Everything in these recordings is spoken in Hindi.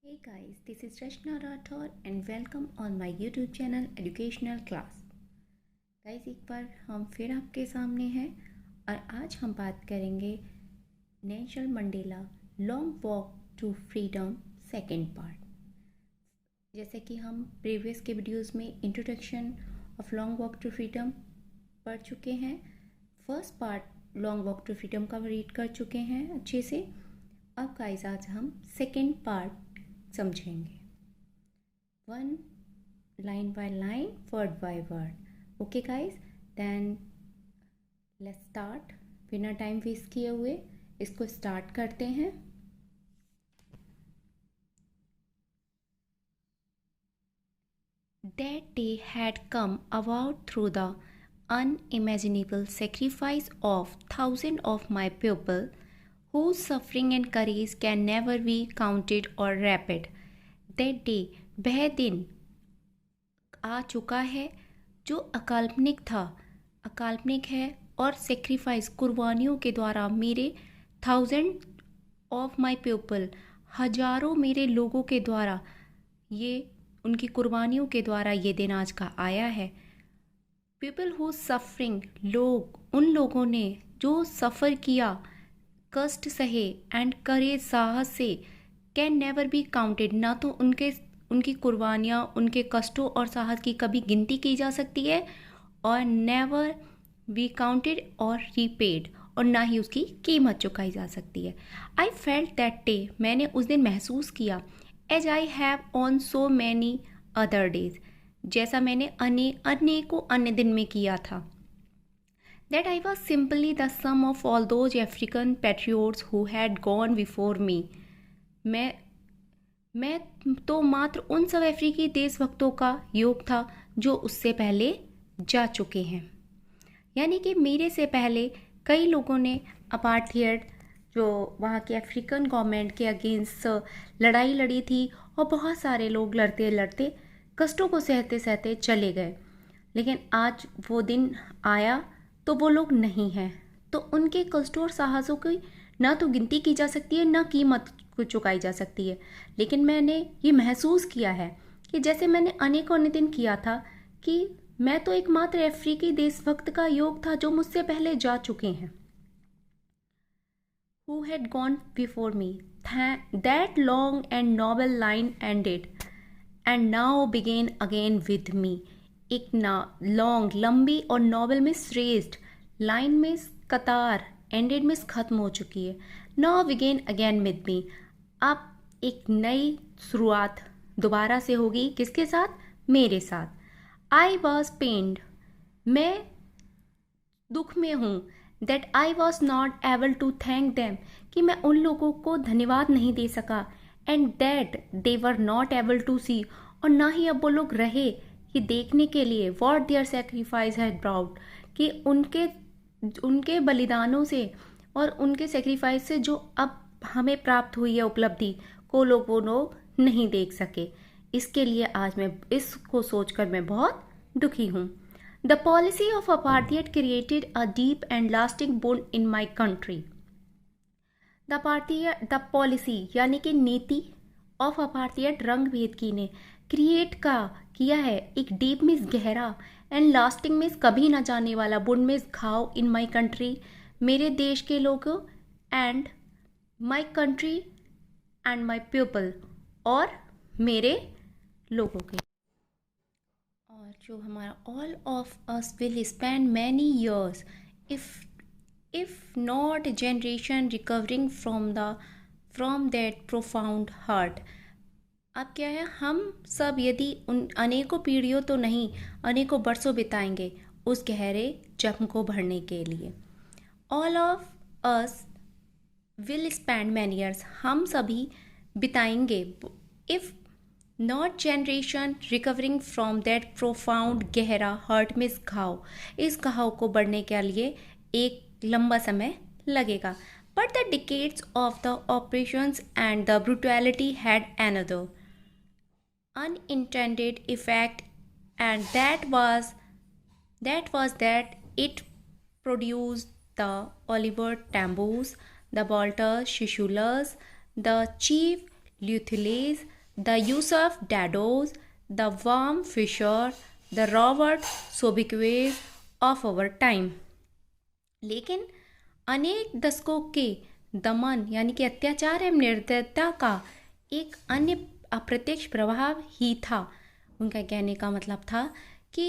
Hey guys, this is Rashna Rathor and welcome on my YouTube channel Educational Class. Guys एक बार हम फिर आपके सामने हैं और आज हम बात करेंगे Nelson Mandela long walk to freedom second part. जैसे कि हम प्रीवियस के वीडियोस में introduction of long walk to freedom पढ़ चुके हैं। First part long walk to freedom का रीड कर चुके हैं अच्छे से। अब गाइस आज हम सेकेंड पार्ट समझेंगे one line by line word by word. Okay guys, then let's start. बिना टाइम वेस्ट किए हुए इसको स्टार्ट करते हैं। That day had come about through the unimaginable sacrifice of thousands of my pupils, whose suffering and courage can never be counted or rated. That day, वह दिन आ चुका है जो अकाल्पनिक था, अकाल्पनिक है और सेक्रीफाइस कुर्बानियों के द्वारा मेरे थाउजेंड ऑफ माई पीपल हजारों मेरे लोगों के द्वारा ये उनकी कुर्बानियों के द्वारा ये दिन आज का आया है। पीपल हु सफरिंग, लोग, उन लोगों ने जो सफ़र किया, कष्ट सहे एंड करेज, साहस से, कैन नेवर बी काउंटेड, ना तो उनकी कुर्बानियाँ, उनके कष्टों और साहस की कभी गिनती की जा सकती है और नेवर बी काउंटेड और रीपेड, और ना ही उसकी कीमत चुकाई जा सकती है। आई फेल्ट दैट डे, मैंने उस दिन महसूस किया, as I have on so many other days, जैसा मैंने अनेकों अन्य दिन में किया था। That I was simply the sum of all those African patriots who had gone before me, मैं तो मात्र उन सब अफ्रीकी देशभक्तों का योग था जो उससे पहले जा चुके हैं। यानी कि मेरे से पहले कई लोगों ने अपार्थाइड, जो वहाँ के अफ्रीकन गवर्नमेंट के अगेंस्ट लड़ाई लड़ी थी, और बहुत सारे लोग लड़ते लड़ते कष्टों को सहते सहते चले गए। लेकिन आज वो दिन आया तो वो लोग नहीं हैं, तो उनके कष्टों और साहसों की ना तो गिनती की जा सकती है, ना कीमत को चुकाई जा सकती है। लेकिन मैंने ये महसूस किया है कि जैसे मैंने अनेकों अन्य दिन किया था कि मैं तो एकमात्र अफ्रीकी देशभक्त का योग था जो मुझसे पहले जा चुके हैं। Who had gone before me? That long and noble line ended, and now began again with me. एक लॉन्ग, लंबी, और नॉबल में श्रेष्ठ, लाइन में कतार, एंडेड में खत्म हो चुकी है। Now begin again with me, अब एक नई शुरुआत दोबारा से होगी। किसके साथ? मेरे साथ। आई वॉज पेन्ड, मैं दुख में हूँ। That I was not able to thank them, कि मैं उन लोगों को धन्यवाद नहीं दे सका। And that they were not able to see, और ना ही अब वो लोग रहे कि देखने के लिए what their sacrifice had brought, कि उनके बलिदानों से और उनके सेक्रीफाइस से जो अब हमें प्राप्त हुई है उपलब्धि को वो लोग नहीं देख सके। इसके लिए आज मैं इसको सोचकर मैं बहुत दुखी हूँ। The policy of apartheid created a deep and lasting wound in my country. The policy यानी कि नीति ऑफ अपार्थाइड, रंग भेद की ने क्रिएट किया है एक डीप मीन्स गहरा, एंड लास्टिंग मीन्स कभी ना जाने वाला, वुंड मीन्स घाव, इन माई कंट्री, मेरे देश के लोगों, and my country and my people, और मेरे लोगों के। और जो हमारा all of us will spend many years if not generation recovering from that profound hurt. अब क्या है, हम सब यदि उन अनेकों पीढ़ियों तो नहीं, अनेकों बरसों बिताएंगे उस गहरे जख्म को भरने के लिए। All of us will spend many years, हम सभी बिताएंगे, if not generation recovering from that profound, गहरा, हर्ट मीन्स घाव, इस घाव को बढ़ने के लिए एक लंबा समय लगेगा। But the decades of the operations and the brutality had another unintended effect, and that was that it produced the Oliver Tambo's, the Walter Sisulu's, the chief Luthulase, the Yusuf Dados, the Worm Fisher, the Robert Sobiquets of our time. लेकिन अनेक दशकों के दमन यानी कि अत्याचार एवं निर्दयता का एक अन्य अप्रत्यक्ष प्रभाव ही था। उनका कहने का मतलब था कि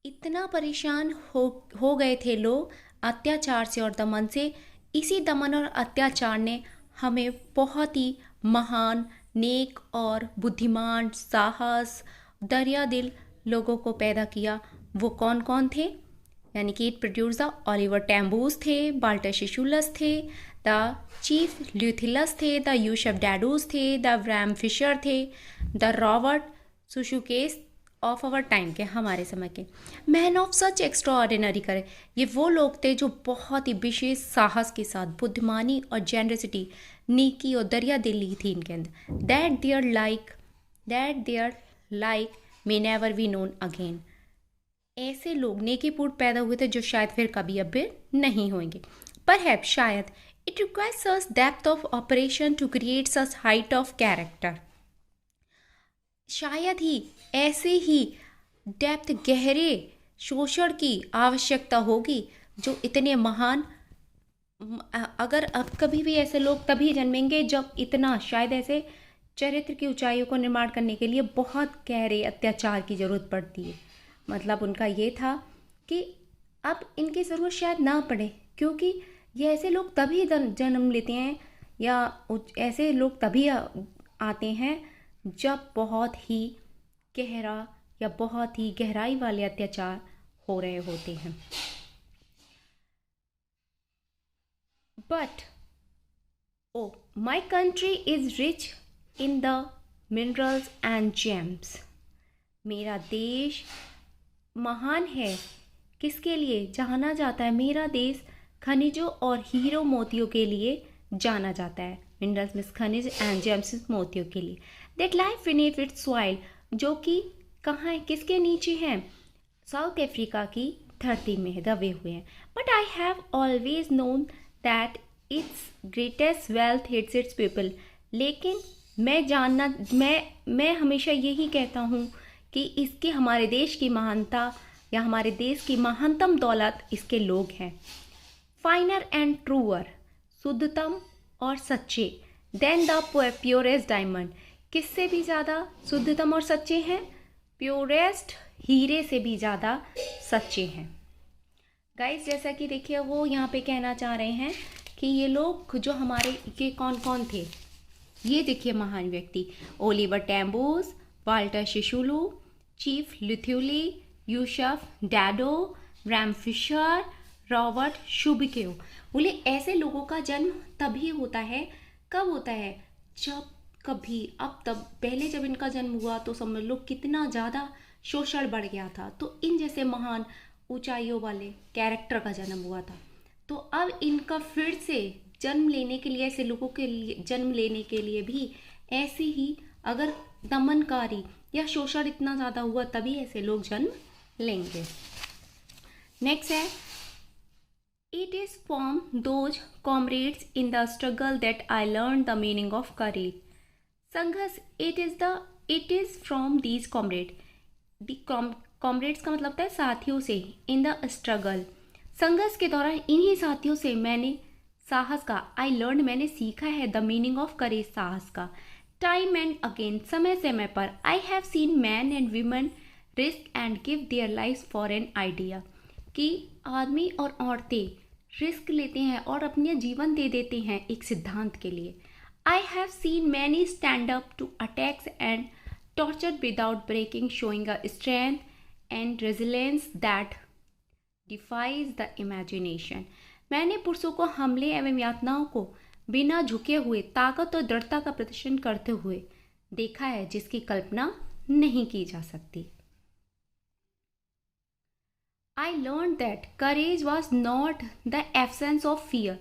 इतना परेशान हो गए थे लोग अत्याचार से और दमन से। इसी दमन और अत्याचार ने हमें बहुत ही महान, नेक और बुद्धिमान, साहस, दरिया दिल लोगों को पैदा किया। वो कौन कौन थे? यानी कि इट प्रोड्यूस द ओलिवर टैम्बूस थे, वाल्टर शिशुलस थे, द चीफ ल्यूथिलस थे, द यूशफ डैडूस थे, द व्रैम फिशर थे, the Robert Sobukwes of our time के, हमारे समय के। मैन ऑफ सच एक्स्ट्राऑर्डिनरी करे, ये वो लोग थे जो बहुत ही विशेष साहस के साथ बुद्धिमानी और जेनरसिटी, नीकी और दरिया दिली थी इनके अंदर। That their like may never be known again. ऐसे लोग नेकीपूर्ण पैदा हुए थे जो शायद फिर कभी अब नहीं होंगे। पर शायद it requires such depth of operation to create such height of character. शायद ही ऐसे ही डेप्थ, गहरे शोषण की आवश्यकता होगी जो इतने महान, अगर अब कभी भी ऐसे लोग तभी जन्मेंगे जब इतना, शायद ऐसे चरित्र की ऊंचाइयों को निर्माण करने के लिए बहुत गहरे अत्याचार की ज़रूरत पड़ती है। मतलब उनका ये था कि अब इनकी ज़रूरत शायद ना पड़े, क्योंकि ये ऐसे लोग तभी जन्म लेते हैं या ऐसे लोग तभी आते हैं जब बहुत ही गहरा या बहुत ही गहराई वाले अत्याचार हो रहे होते हैं। But my country is rich in the minerals and James. मेरा देश महान है, किसके लिए जाना जाता है? मेरा देश खनिजों और हीरो मोतियों के लिए जाना जाता है। मिनरल्स मीन्स खनिज एंड जेम्स मोतियों के लिए। That life beneath it's soil, जो कि कहाँ है, किसके नीचे हैं? साउथ अफ्रीका की धरती में दबे हुए हैं। But I have always known that it's greatest wealth hits it's people. लेकिन मैं हमेशा यही कहता हूँ कि इसके, हमारे देश की महानता या हमारे देश की महानतम दौलत इसके लोग हैं। फाइनर एंड ट्रूअर, शुद्धतम और सच्चे, देन द प्योरेस्ट डायमंड। किससे भी ज़्यादा शुद्धतम और सच्चे हैं? प्योरेस्ट हीरे से भी ज़्यादा सच्चे हैं। गाइस, जैसा कि देखिए वो यहाँ पे कहना चाह रहे हैं कि ये लोग जो हमारे के कौन कौन थे, ये देखिए महान व्यक्ति, Oliver Tambos, Walter Sisulu, chief Luthuli, Yusuf Dadoo, Bram Fischer, Robert Sobukwe. बोले ऐसे लोगों का जन्म तभी होता है, कब होता है? जब कभी, अब तब पहले जब इनका जन्म हुआ तो समझ लो कितना ज़्यादा शोषण बढ़ गया था, तो इन जैसे महान ऊंचाइयों वाले कैरेक्टर का जन्म हुआ था। तो अब इनका फिर से जन्म लेने के लिए, ऐसे लोगों के लिए जन्म लेने के लिए भी ऐसे ही, अगर दमनकारी या शोषण इतना ज़्यादा हुआ तभी ऐसे लोग जन्म लेंगे। नेक्स्ट है, it is from those comrades in the struggle that I learn the meaning of courage. संघर्ष, it is from these comrade. Comrades का मतलब होता है साथियों से। इन द स्ट्रगल, संघर्ष के दौरान इन्हीं साथियों से मैंने साहस का, आई लर्न मैंने सीखा है, द मीनिंग ऑफ करेज साहस का। टाइम एंड अगेन, समय समय पर, आई have scene man and women risk and give their life for an idea, कि आदमी और औरतें रिस्क लेते हैं और अपने जीवन दे देते हैं एक सिद्धांत के लिए। I have seen many stand up to attacks and torture without breaking, showing a strength and resilience that defies the imagination. मैंने पुरुषों को हमले एवं यातनाओं को बिना झुके हुए ताकत और दृढ़ता का प्रदर्शन करते हुए देखा है, जिसकी कल्पना नहीं की जा सकती। I learn that courage was not the absence of fear,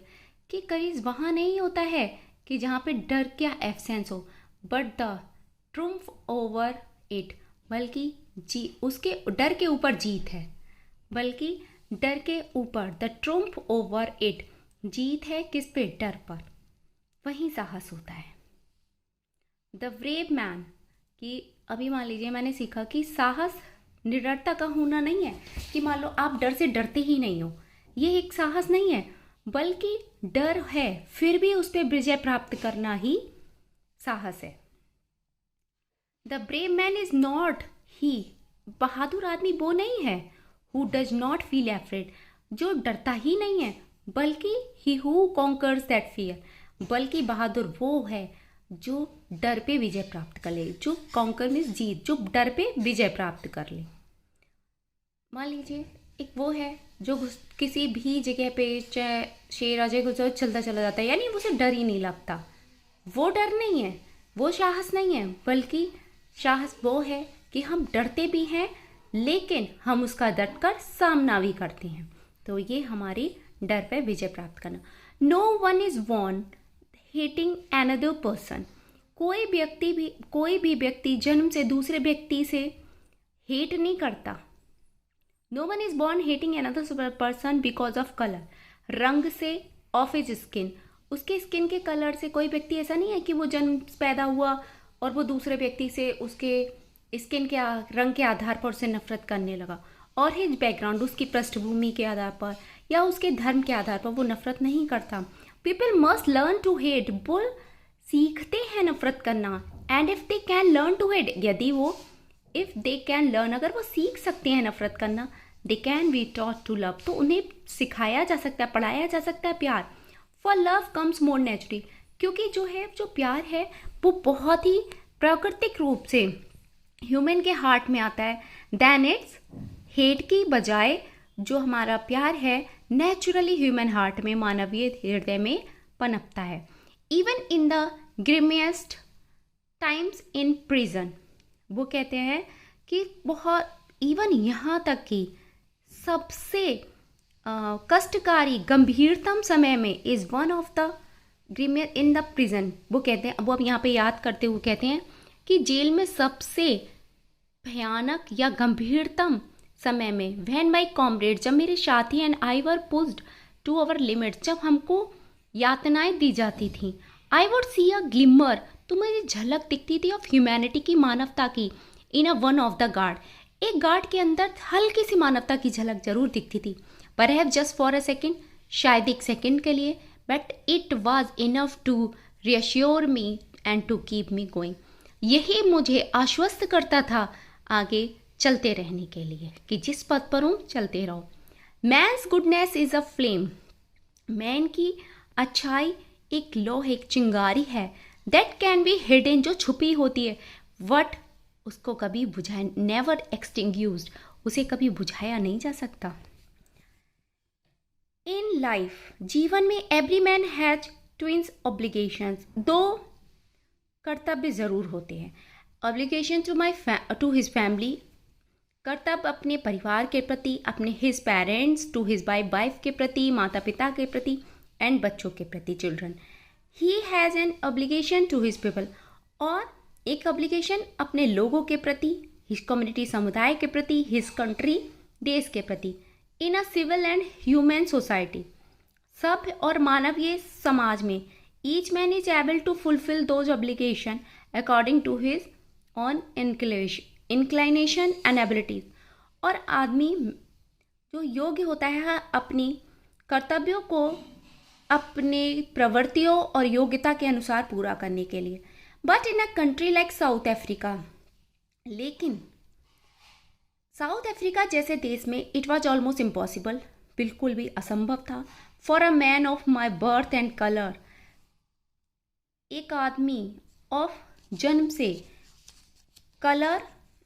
कि करेज वहाँ नहीं होता है कि जहाँ पे डर क्या एब्सेंस हो, बट द ट्रुम्फ ओवर इट, बल्कि उसके डर के ऊपर जीत है, बल्कि डर के ऊपर, द ट्रुम्फ ओवर इट, जीत है किस पे? डर पर, वहीं साहस होता है। द ब्रेव मैन, कि अभी मान लीजिए मैंने सीखा कि साहस निडरता का होना नहीं है कि मान लो आप डर से डरते ही नहीं हो, ये एक साहस नहीं है, बल्कि डर है फिर भी उस पर विजय प्राप्त करना ही साहस है। The brave man is not he, बहादुर आदमी वो नहीं है who does not feel afraid, जो डरता ही नहीं है, बल्कि he who conquers that fear, बल्कि बहादुर वो है जो डर पे विजय प्राप्त कर ले, जो कॉन्कर मीन्स जीत, जो डर पे विजय प्राप्त कर ले। मान लीजिए एक वो है जो किसी भी जगह पे चाहे शेर अजय गुजर चलता चला जाता है, यानी उसे डर ही नहीं लगता, वो डर नहीं है, वो साहस नहीं है, बल्कि साहस वो है कि हम डरते भी हैं लेकिन हम उसका डट कर सामना भी करते हैं। तो ये हमारी डर पर विजय प्राप्त करना। No one is born hating another person, कोई भी व्यक्ति जन्म से दूसरे व्यक्ति से हेट नहीं करता। No one is born hating another person because of colour, रंग से, ऑफ हिज स्किन, उसके स्किन के कलर से। कोई व्यक्ति ऐसा नहीं है कि वो जन्म पैदा हुआ और वो दूसरे व्यक्ति से उसके स्किन के रंग के आधार पर उससे नफरत करने लगा, और हिज बैकग्राउंड, उसकी पृष्ठभूमि के आधार पर या उसके धर्म के आधार पर वो नफरत नहीं करता। People must learn to hate, वो सीखते हैं नफरत करना। And if they can learn to hate, यदि वो इफ दे कैन लर्न, अगर वो सीख सकते हैं नफरत करना, they can be taught to love, तो उन्हें सिखाया जा सकता है, पढ़ाया जा सकता है प्यार। For love comes more naturally, क्योंकि जो प्यार है वो बहुत ही प्राकृतिक रूप से ह्यूमन के हार्ट में आता है, देन इट्स हेट की बजाय जो हमारा प्यार है नेचुरली ह्यूमन हार्ट में, मानवीय हृदय में पनपता है। Even in the grimmest times in prison, वो कहते हैं कि बहुत इवन यहाँ तक कि सबसे कष्टकारी गंभीरतम समय में is one of the grimmer in the prison, वो कहते हैं, वो अब यहाँ पे याद करते हुए कहते हैं कि जेल में सबसे भयानक या गंभीरतम समय में, व्हेन माई कॉमरेड, जब मेरे साथी and I were pushed to our limit, जब हमको यातनाएं दी जाती थी, I would see a glimmer, तो मुझे झलक दिखती थी ऑफ ह्यूमैनिटी की, मानवता की, in a one of the guard, एक गार्ड के अंदर हल्की सी मानवता की झलक जरूर दिखती थी, perhaps just for a second, शायद एक सेकेंड के लिए, but it was enough to reassure me and to keep me going, यही मुझे आश्वस्त करता था आगे चलते रहने के लिए कि जिस पथ पर हूँ चलते रहो। Man's goodness is a flame, man की अच्छाई एक लोह, एक चिंगारी है, दैट कैन बी हिडन, जो छुपी होती है, वट उसको कभी बुझाया, नेवर एक्सटिंग्यूज्ड, उसे कभी बुझाया नहीं जा सकता। इन लाइफ, जीवन में, every man has twins obligations, दो कर्तव्य जरूर होते हैं। ऑब्लिगेशन टू हिज फैमिली, कर्तव्य अपने परिवार के प्रति, अपने his parents, to his wife के प्रति, माता पिता के प्रति, एंड बच्चों के प्रति, children. He has an obligation to his people, और एक ऑब्लिगेशन अपने लोगों के प्रति, हिज कम्युनिटी, समुदाय के प्रति, हिज कंट्री, देश के प्रति। In a civil and human society, सभ्य और मानवीय समाज में, each man is able to fulfil those obligation according to his own inclination and abilities, और आदमी जो योग्य होता है अपनी कर्तव्यों को अपने प्रवृत्तियों और योग्यता के अनुसार पूरा करने के लिए। But in a country like south Africa, लेकिन साउथ अफ्रीका जैसे देश में इट वॉज ऑलमोस्ट इम्पॉसिबल, बिल्कुल भी असंभव था, for a man of my birth and colour, एक आदमी ऑफ जन्म से, colour,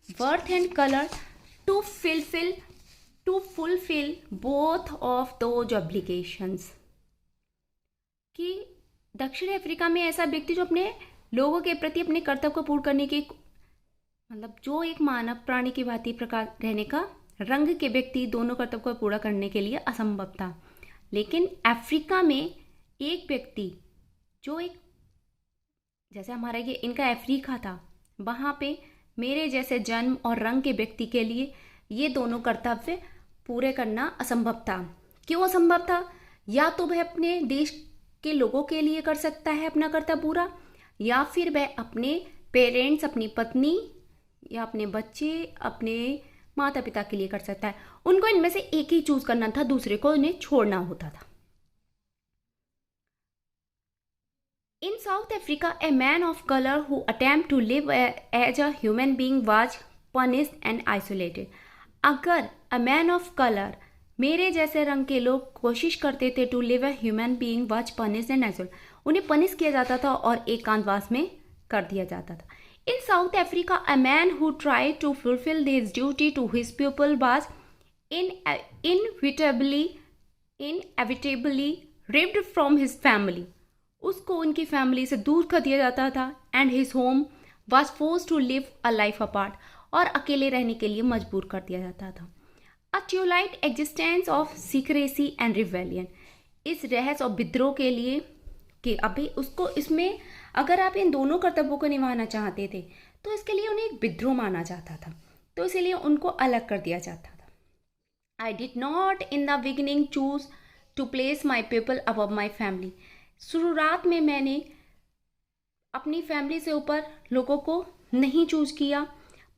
birth and colour, to fulfil both of those obligations, कि दक्षिण अफ्रीका में ऐसा व्यक्ति जो अपने लोगों के प्रति अपने कर्तव्य को पूर्ण करने की, मतलब जो एक मानव प्राणी की भांति प्रकार रहने का, रंग के व्यक्ति दोनों कर्तव्य को पूरा करने के लिए असंभव था। लेकिन अफ्रीका में एक व्यक्ति जो एक, जैसे हमारा ये इनका अफ्रीका था, वहाँ पे मेरे जैसे जन्म और रंग के व्यक्ति के लिए ये दोनों कर्तव्य पूरे करना असंभव था। क्यों असंभव था? या तो वह अपने देश के लोगों के लिए कर सकता है अपना कर्तव्य पूरा, या फिर वह अपने पेरेंट्स अपनी पत्नी या अपने बच्चे अपने माता पिता के लिए कर सकता है। उनको इनमें से एक ही चूज करना था, दूसरे को उन्हें छोड़ना होता था। In South Africa, a man of color who attempted to live as a human being was punished and isolated. अगर a man of color, मेरे जैसे रंग के लोग कोशिश करते थे to live a human being was punished and isolated, उन्हें पनिश किया जाता था और एकांतवास में कर दिया जाता था। In South Africa, a man who tried to fulfill his duty to his people was inevitably ripped from his family. उसको उनकी फैमिली से दूर कर दिया जाता था and his home was force to live a life apart, और अकेले रहने के लिए मजबूर कर दिया जाता था। A twilight existence of secrecy and rebellion, इस रहस्य और विद्रोह के लिए कि अभी उसको इसमें अगर आप इन दोनों कर्तव्यों को निभाना चाहते थे तो इसके लिए उन्हें एक विद्रोह माना जाता था, तो इसीलिए उनको अलग कर दिया जाता था। I did not in the beginning choose to place my people above my family, शुरुआत में मैंने अपनी फैमिली से ऊपर लोगों को नहीं चूज किया।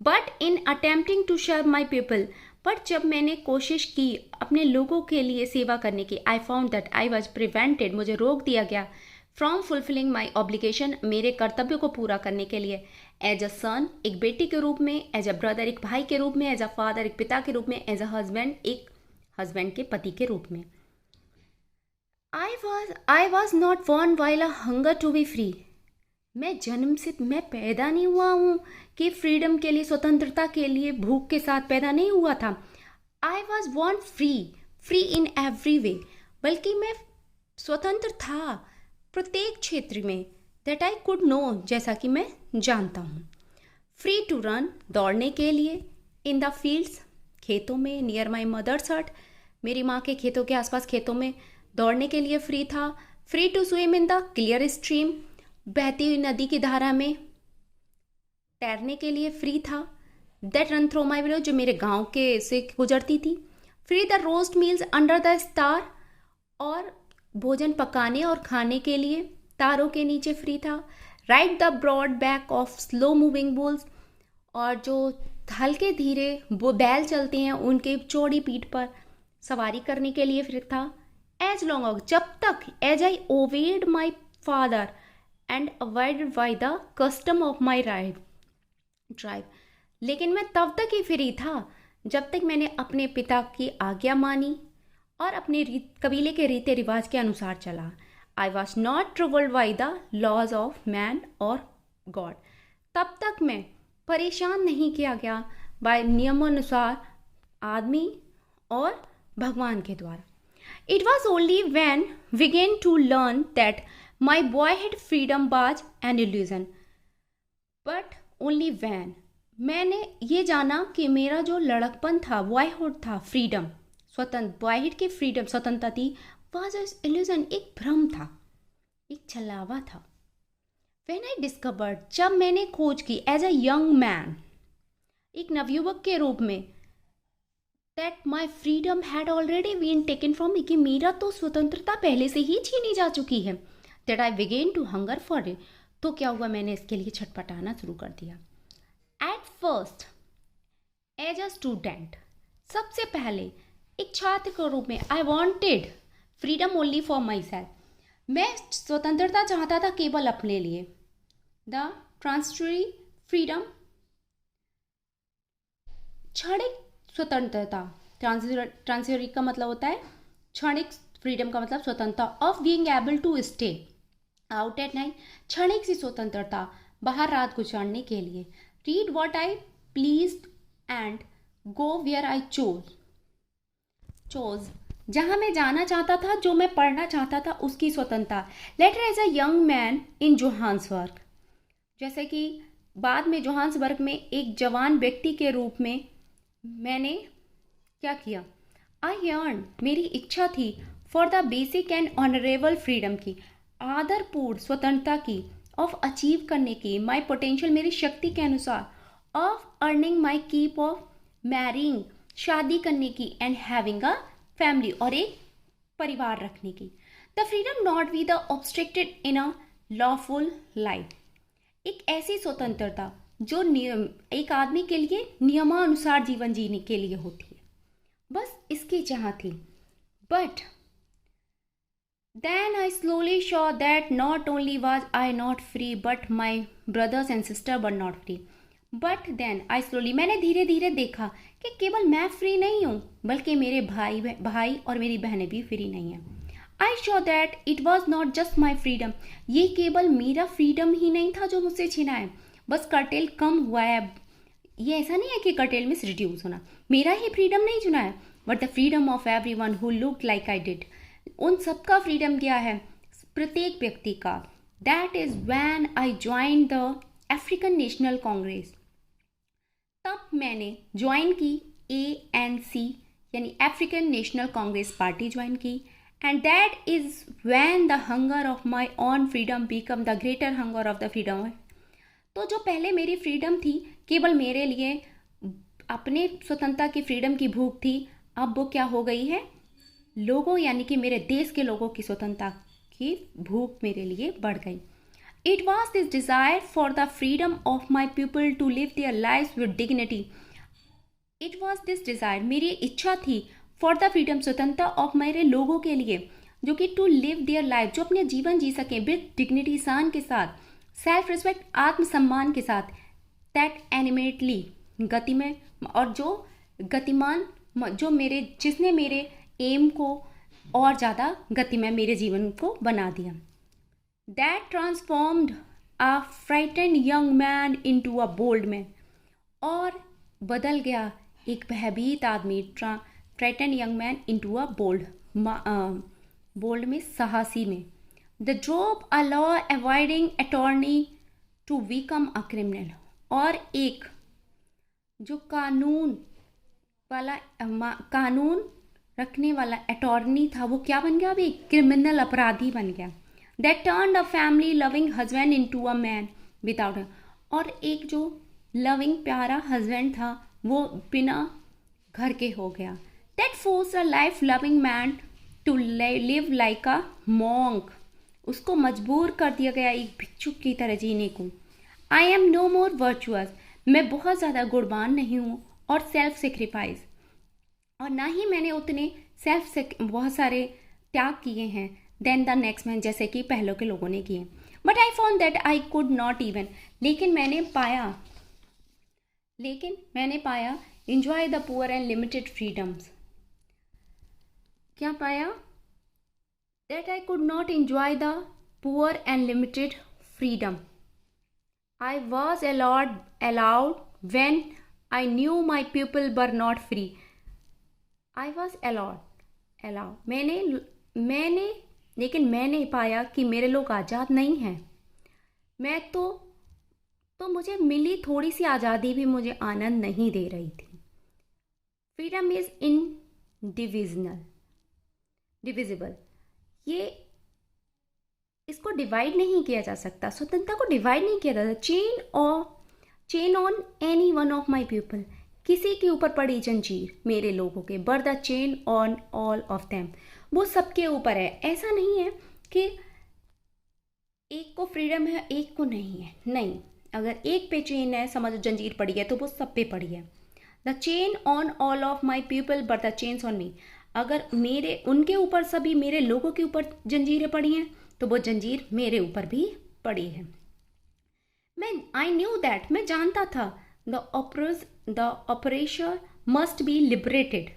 But in attempting to serve my people, but जब मैंने कोशिश की अपने लोगों के लिए सेवा करने की, I found that I was prevented, मुझे रोक दिया गया फ्रॉम फुलफिलिंग माई ऑब्लिगेशन, मेरे कर्तव्य को पूरा करने के लिए, एज अ सन, एक बेटी के रूप में, एज अ ब्रदर, एक भाई के रूप में, एज अ फादर, एक पिता के रूप में, एज अ हस्बैंड, एक हस्बैंड के पति के रूप में। I was not born while a hunger to be free. मैं जन्म से मैं पैदा नहीं हुआ हूँ कि फ्रीडम के लिए, स्वतंत्रता के लिए भूख के साथ पैदा नहीं हुआ था। I was born free in every way, बल्कि मैं स्वतंत्र था प्रत्येक क्षेत्र में, that I could know, जैसा कि मैं जानता हूँ। Free to run, दौड़ने के लिए, in the fields, खेतों में, near my mother's hut, मेरी माँ के खेतों के आसपास खेतों में दौड़ने के लिए फ्री था। Free to swim in the clear stream, बहती हुई नदी की धारा में तैरने के लिए फ्री था। That run through my village, जो मेरे गांव के से गुजरती थी। Free the roast meals under the star, और भोजन पकाने और खाने के लिए तारों के नीचे फ्री था। Ride the broad back of slow moving bulls, और जो हल्के धीरे वो बैल चलते हैं उनके चौड़ी पीठ पर सवारी करने के लिए फ्री था। एज लॉन्ग, जब तक, as I obeyed my father and abided by the custom of my tribe, लेकिन मैं तब तक ही फ्री था जब तक मैंने अपने पिता की आज्ञा मानी और अपने कबीले के रीति रिवाज के अनुसार चला। I was not troubled by the laws of man और गॉड, तब तक मैं परेशान नहीं किया गया बाय नियमानुसार आदमी और भगवान के द्वारा। It was only when began to learn that my boyhood freedom was an illusion. But only when मैंने ये जाना कि मेरा जो लड़कपन था, बॉयहुड था, फ्रीडम, स्वतंत्र, बॉयहुड की फ्रीडम, स्वतंत्रता थी, was an illusion, एक भ्रम था, एक छलावा था। When I discovered, जब मैंने खोज की, as a young man, एक नवयुवक के रूप में, that my freedom had already been taken from me, कि मेरा तो स्वतंत्रता पहले से ही छीनी जा चुकी है। that I began to hunger for it, तो क्या हुआ, मैंने इसके लिए छटपटाना शुरू कर दिया। at first as a student, सबसे पहले एक छात्र के रूप में, I wanted freedom only for myself, मैं स्वतंत्रता चाहता था केवल अपने लिए। the transitory freedom, क्षणिक स्वतंत्रता, ट्रांसिटरी का मतलब होता है क्षणिक, फ्रीडम का मतलब स्वतंत्रता। Of being able to stay out at night, क्षणिक सी स्वतंत्रता बाहर रात गुजारने के लिए। Read what I please and go where I chose, जहां मैं जाना चाहता था, जो मैं पढ़ना चाहता था, उसकी स्वतंत्रता। Later as a young man in Johannesburg, जैसे कि बाद में जोहान्सबर्ग में एक जवान व्यक्ति के रूप में मैंने क्या किया, आई अर्न, मेरी इच्छा थी, for the basic and honourable freedom की, आदरपूर्ण स्वतंत्रता की, ऑफ अचीव करने की, माई पोटेंशियल, मेरी शक्ति के अनुसार, of earning my keep, of marrying, शादी करने की, एंड हैविंग अ फैमिली, और एक परिवार रखने की। The freedom not be the obstructed in a lawful life, एक ऐसी स्वतंत्रता जो नियम एक आदमी के लिए नियमानुसार जीवन जीने के लिए होती है, बस इसकी चाह थी। But then I slowly saw that not only was I not free, but my brothers and sister were not free. But then I slowly, मैंने धीरे धीरे देखा कि केवल मैं फ्री नहीं हूँ, बल्कि मेरे भाई और मेरी बहनें भी फ्री नहीं हैं। I saw that it was not just my freedom. ये केवल मेरा फ्रीडम ही नहीं था जो मुझसे छिना है, बस कर्टेल कम हुआ है। ये ऐसा नहीं है कि कर्टेल में रिड्यूस होना, मेरा ही फ्रीडम नहीं चुना है, but the freedom of everyone who looked like I did. उन सबका फ्रीडम क्या है, प्रत्येक व्यक्ति का। That is when I join the African National Congress. तब मैंने ज्वाइन की ANC यानी African National Congress party join की। And that is when the hunger of my own freedom become the greater hunger of the freedom. तो जो पहले मेरी फ्रीडम थी, केवल मेरे लिए अपने स्वतंत्रता की फ्रीडम की भूख थी, अब वो क्या हो गई है, लोगों यानी कि मेरे देश के लोगों की स्वतंत्रता की भूख मेरे लिए बढ़ गई। It was this desire for the freedom of my people to live their life with dignity. It was this desire, मेरी इच्छा थी, फॉर द फ्रीडम, स्वतंत्रता ऑफ मेरे लोगों के लिए, जो कि टू लिव देयर लाइफ, जो अपने जीवन जी सकें विद डिग्निटी, शान के साथ, सेल्फ रिस्पेक्ट, आत्मसम्मान के साथ, दैट एनिमेटली, गति में, और जो गतिमान, जो मेरे, जिसने मेरे एम को और ज़्यादा गति में मेरे जीवन को बना दिया। That transformed a frightened young man into a bold man, और बदल गया एक भयभीत आदमी, frightened young man into a bold, bold में साहसी में। The drop a law avoiding attorney to become a criminal, और एक जो कानून रखने वाला अटॉर्नी था, वो क्या बन गया, अभी क्रिमिनल, अपराधी बन गया। That turned a family loving husband into a man without, और एक जो लविंग प्यारा हस्बैंड था वो बिना घर के हो गया। That force a life loving man to live like a monk, उसको मजबूर कर दिया गया एक भिक्षुक की तरह जीने को। I am no more virtuous, मैं बहुत ज़्यादा गुणवान नहीं हूँ, और सेल्फ सेक्रीफाइस, और ना ही मैंने उतने बहुत सारे त्याग किए हैं देन द नेक्स्ट मैन, जैसे कि पहले के लोगों ने किए। But I found that I could not even, लेकिन मैंने पाया enjoy the poor and limited freedoms। क्या पाया, that I could not enjoy the poor and limited freedom I was allowed when I knew my people were not free। I was allowed मैंने लेकिन मैंने पाया कि मेरे लोग आज़ाद नहीं हैं। मैं तो मुझे मिली थोड़ी सी आज़ादी भी मुझे आनंद नहीं दे रही थी। फ्रीडम इज डिविजिबल, ये इसको डिवाइड नहीं किया जा सकता, स्वतंत्रता को डिवाइड नहीं किया जा सकता। Chain on any one of my people, किसी के ऊपर पड़ी जंजीर मेरे लोगों के, बर the chain on all of them, वो सबके ऊपर है। ऐसा नहीं है कि एक को फ्रीडम है एक को नहीं है, नहीं, अगर एक पे चेन है, समझो जंजीर पड़ी है, तो वो सब पे पड़ी है। The chain on all of my people but the chains on me, अगर मेरे उनके ऊपर सभी मेरे लोगों के ऊपर जंजीरें पड़ी हैं, तो वो जंजीर मेरे ऊपर भी पड़ी है। आई न्यू दैट, मैं जानता था, the operation must be liberated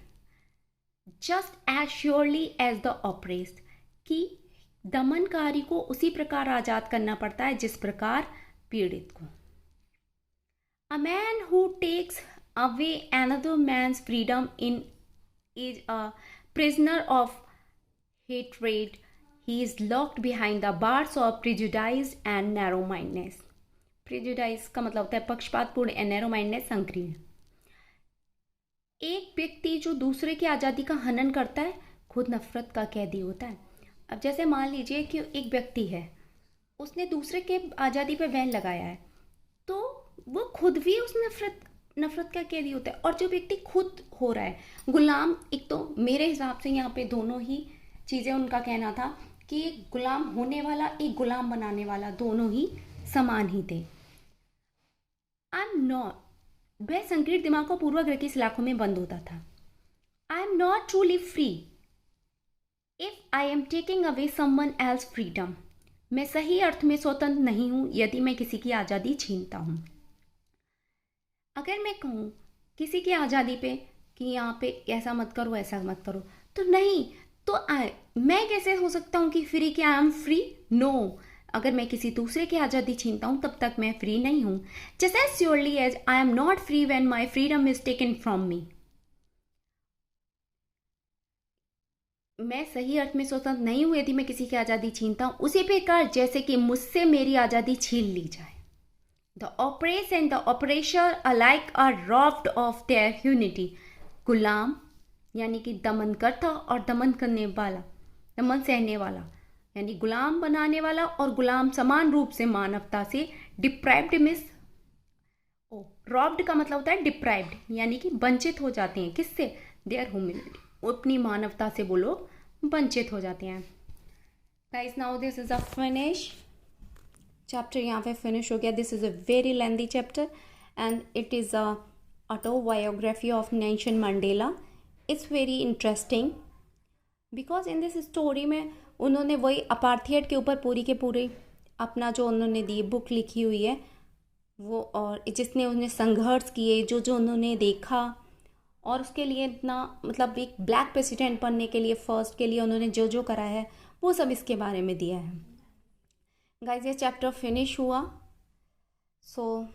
just as surely as the oppressed, कि दमनकारी को उसी प्रकार आजाद करना पड़ता है जिस प्रकार पीड़ित को। A man who takes away another man's freedom is a prisoner of hatred, he is locked behind the bars of prejudice and narrow mindedness। prejudice का मतलब होता है पक्षपातपूर्ण, and narrow mindedness संकीर्ण। एक व्यक्ति जो दूसरे की आज़ादी का हनन करता है खुद नफरत का कैदी होता है। अब जैसे मान लीजिए कि एक व्यक्ति है, उसने दूसरे के आज़ादी पर बैन लगाया है, तो वो खुद भी उस नफरत का कैदी होता है। और जो व्यक्ति खुद हो रहा है गुलाम, एक तो मेरे हिसाब से यहाँ पे दोनों ही चीज़ें, उनका कहना था कि एक गुलाम होने वाला एक गुलाम बनाने वाला दोनों ही समान ही थे। एम नॉट, वह संकीर्ण दिमाग को पूर्वाग्रह की सलाखों में बंद होता था. आई am not truly free if I am taking away someone else freedom. मैं सही अर्थ में स्वतंत्र नहीं हूं यदि मैं किसी की आज़ादी छीनता हूं. अगर मैं कहूं किसी की आज़ादी पे कि यहाँ पे ऐसा मत करो ऐसा मत करो, तो नहीं, तो मैं कैसे हो सकता हूँ कि फ्री, कि आई एम फ्री? नो. अगर मैं किसी दूसरे की आज़ादी छीनता हूँ तब तक मैं फ्री नहीं हूँ. Just as surely as I am not free when my freedom is taken from me. मैं सही अर्थ में स्वतंत्र नहीं हूँ यदि मैं किसी की आज़ादी छीनता हूँ, उसी प्रकार जैसे कि मुझसे मेरी आज़ादी छीन ली जाए. The oppressed and the oppressor alike are robbed of their humanity. गुलाम यानी कि दमन करता और दमन करने वाला, दमन सहने वाला यानी गुलाम बनाने वाला, और गुलाम समान रूप से मानवता से डिप्राइव्ड मिस. ओ, रॉब्ड का मतलब होता है डिप्राइव्ड, यानी कि वंचित हो जाते हैं. किससे? देयर ह्यूमिलिटी, अपनी मानवता से वो लोग वंचित हो जाते हैं. Guys, now this is a finish chapter. यहाँ पे फिनिश हो गया. This is a very lengthy chapter and it is a autobiography of Nelson Mandela. It's very interesting because in this story में उन्होंने वही अपार्थाइड के ऊपर पूरी के पूरी अपना जो उन्होंने दी बुक लिखी हुई है वो, और जिसने उन्हें संघर्ष किए, जो जो उन्होंने देखा, और उसके लिए इतना मतलब एक ब्लैक प्रेसिडेंट बनने के लिए फर्स्ट के लिए उन्होंने जो जो करा है वो सब इसके बारे में दिया है. गाइस, ये चैप्टर फिनिश हुआ. So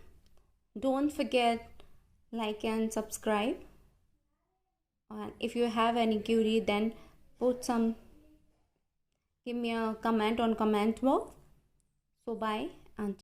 don't forget like and subscribe, and if you have any query then give me a comment on comment box. So bye and